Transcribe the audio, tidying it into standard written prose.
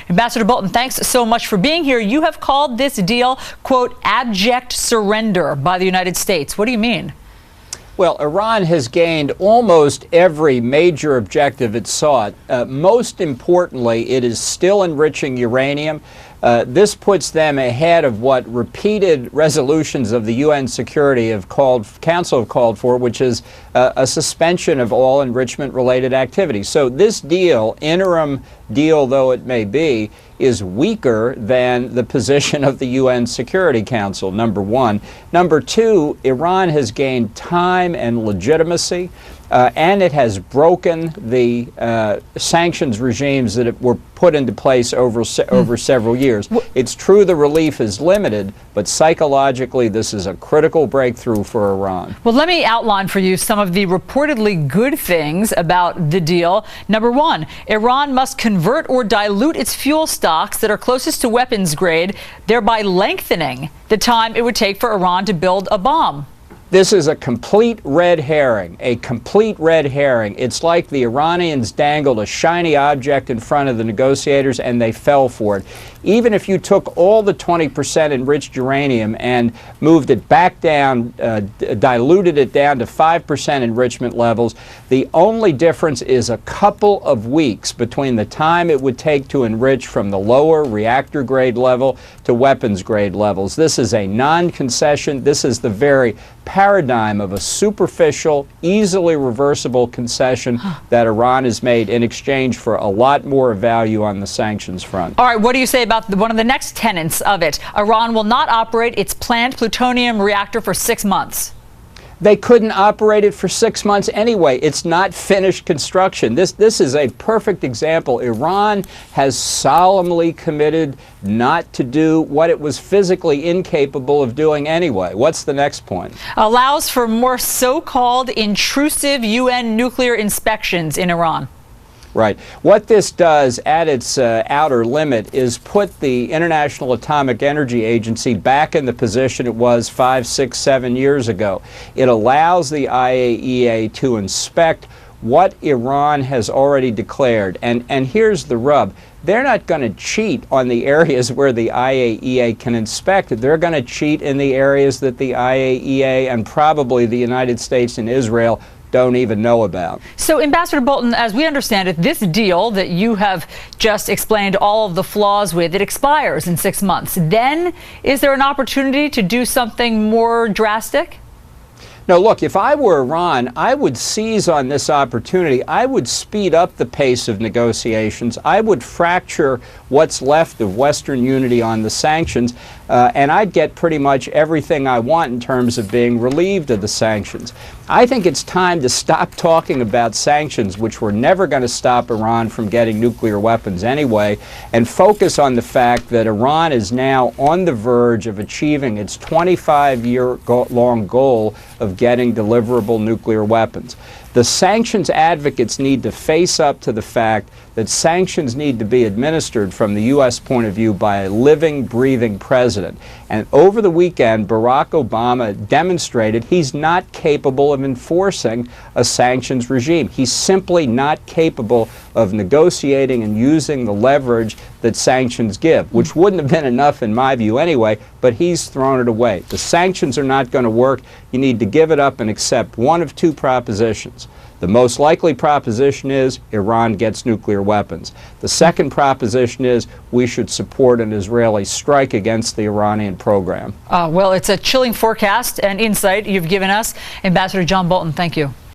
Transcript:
Ambassador Bolton, thanks so much for being here. You have called this deal, quote, abject surrender by the United States. What do you mean? Well, Iran has gained almost every major objective it sought. Most importantly, it is still enriching uranium. This puts them ahead of what repeated resolutions of the UN Security Council have called for, which is a suspension of all enrichment-related activities. So this deal, interim deal though it may be, is weaker than the position of the UN Security Council, number one. Number two, Iran has gained time and legitimacy, and it has broken the sanctions regimes that were put into place over several years. It's true the relief is limited, but psychologically this is a critical breakthrough for Iran. Well, let me outline for you some of the reportedly good things about the deal. Number one, Iran must convert or dilute its fuel stocks that are closest to weapons grade, thereby lengthening the time it would take for Iran to build a bomb. This is a complete red herring, a complete red herring. It's like the Iranians dangled a shiny object in front of the negotiators and they fell for it. Even if you took all the 20% enriched uranium and moved it back down, diluted it down to 5% enrichment levels, the only difference is a couple of weeks between the time it would take to enrich from the lower reactor grade level to weapons grade levels. This is a non-concession. This is the very paradigm of a superficial, easily reversible concession that Iran has made in exchange for a lot more value on the sanctions front. All right, what do you say about one of the next tenets of it? Iran will not operate its planned plutonium reactor for 6 months. They couldn't operate it for 6 months anyway. It's not finished construction. This is a perfect example. Iran has solemnly committed not to do what it was physically incapable of doing anyway. What's the next point? Allows for more so-called intrusive UN nuclear inspections in Iran. Right. What this does at its outer limit is put the International Atomic Energy Agency back in the position it was 5, 6, 7 years ago. It allows the IAEA to inspect what Iran has already declared. And here's the rub. They're not going to cheat on the areas where the IAEA can inspect it. They're going to cheat in the areas that the IAEA and probably the United States and Israel don't even know about. So, Ambassador Bolton, as we understand it, this deal that you have just explained all of the flaws with, it expires in 6 months. Then, is there an opportunity to do something more drastic? No, look, if I were Iran, I would seize on this opportunity. I would speed up the pace of negotiations. I would fracture what's left of Western unity on the sanctions, and I'd get pretty much everything I want in terms of being relieved of the sanctions. I think it's time to stop talking about sanctions, which were never going to stop Iran from getting nuclear weapons anyway, and focus on the fact that Iran is now on the verge of achieving its 25-year-long goal of getting deliverable nuclear weapons. The sanctions advocates need to face up to the fact that sanctions need to be administered from the U.S. point of view by a living, breathing president. And over the weekend, Barack Obama demonstrated he's not capable of enforcing a sanctions regime. He's simply not capable of negotiating and using the leverage that sanctions give, which wouldn't have been enough in my view anyway, but he's thrown it away. The sanctions are not going to work. You need to give it up and accept one of two propositions. The most likely proposition is Iran gets nuclear weapons. The second proposition is we should support an Israeli strike against the Iranian program. Well, it's a chilling forecast and insight you've given us. Ambassador John Bolton, thank you.